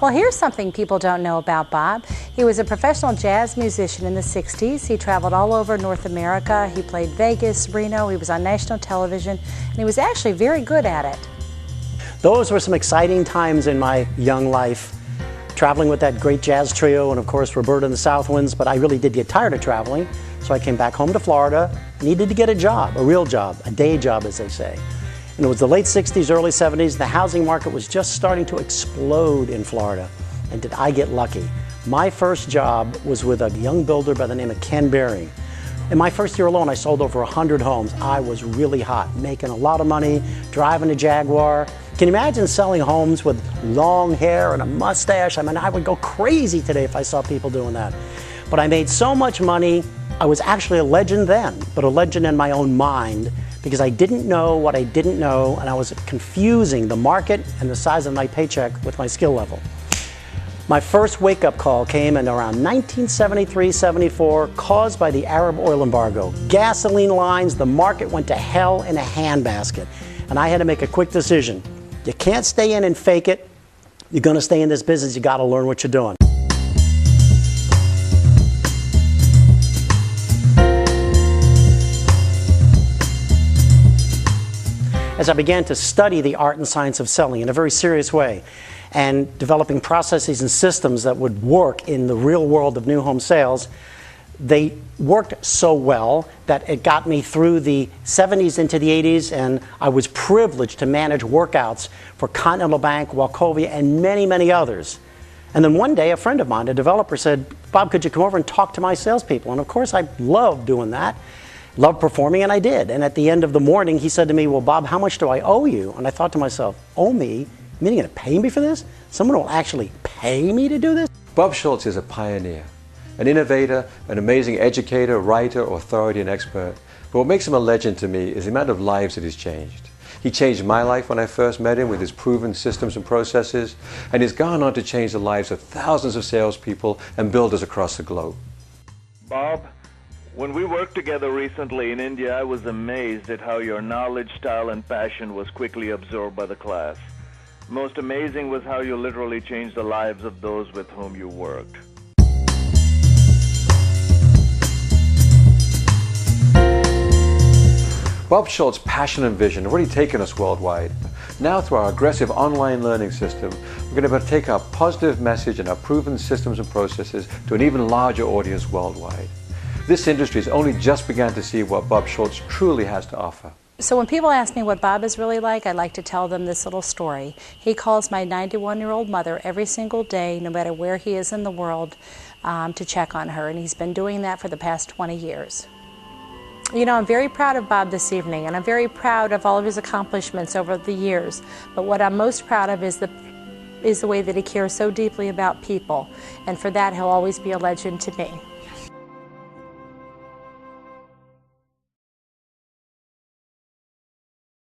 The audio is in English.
Well, here's something people don't know about Bob. He was a professional jazz musician in the 60s. He traveled all over North America. He played Vegas, Reno. He was on national television, and he was actually very good at it. Those were some exciting times in my young life, traveling with that great jazz trio and of course Roberta and the Southwinds, but I really did get tired of traveling, so I came back home to Florida, needed to get a job, a real job, a day job as they say. And it was the late 60s, early 70s, the housing market was just starting to explode in Florida. And did I get lucky? My first job was with a young builder by the name of Ken Baring. In my first year alone, I sold over 100 homes. I was really hot, making a lot of money, driving a Jaguar. Can you imagine selling homes with long hair and a mustache? I mean, I would go crazy today if I saw people doing that. But I made so much money, I was actually a legend then, but a legend in my own mind, because I didn't know what I didn't know, and I was confusing the market and the size of my paycheck with my skill level. My first wake-up call came in around 1973-74, caused by the Arab oil embargo. Gasoline lines, the market went to hell in a handbasket, and I had to make a quick decision. You can't stay in and fake it. You're going to stay in this business, you got to learn what you're doing. As I began to study the art and science of selling in a very serious way and developing processes and systems that would work in the real world of new home sales, they worked so well that it got me through the 70s into the 80s, and I was privileged to manage workouts for Continental Bank, Wachovia, and many, many others. And then one day a friend of mine, a developer, said, "Bob, could you come over and talk to my salespeople?" And of course I loved doing that. Loved performing, and I did. And at the end of the morning, he said to me, "Well, Bob, how much do I owe you?" And I thought to myself, owe me? You mean you're going to pay me for this? Someone will actually pay me to do this? Bob Schultz is a pioneer, an innovator, an amazing educator, writer, authority, and expert. But what makes him a legend to me is the amount of lives that he's changed. He changed my life when I first met him with his proven systems and processes, and he's gone on to change the lives of thousands of salespeople and builders across the globe. Bob, when we worked together recently in India, I was amazed at how your knowledge, style, and passion was quickly absorbed by the class. Most amazing was how you literally changed the lives of those with whom you worked. Bob Schultz's passion and vision have already taken us worldwide. Now, through our aggressive online learning system, we're going to be able to take our positive message and our proven systems and processes to an even larger audience worldwide. This industry has only just begun to see what Bob Schultz truly has to offer. So when people ask me what Bob is really like, I like to tell them this little story. He calls my 91-year-old mother every single day, no matter where he is in the world, to check on her, and he's been doing that for the past 20 years. You know, I'm very proud of Bob this evening, and I'm very proud of all of his accomplishments over the years, but what I'm most proud of is the way that he cares so deeply about people, and for that he'll always be a legend to me.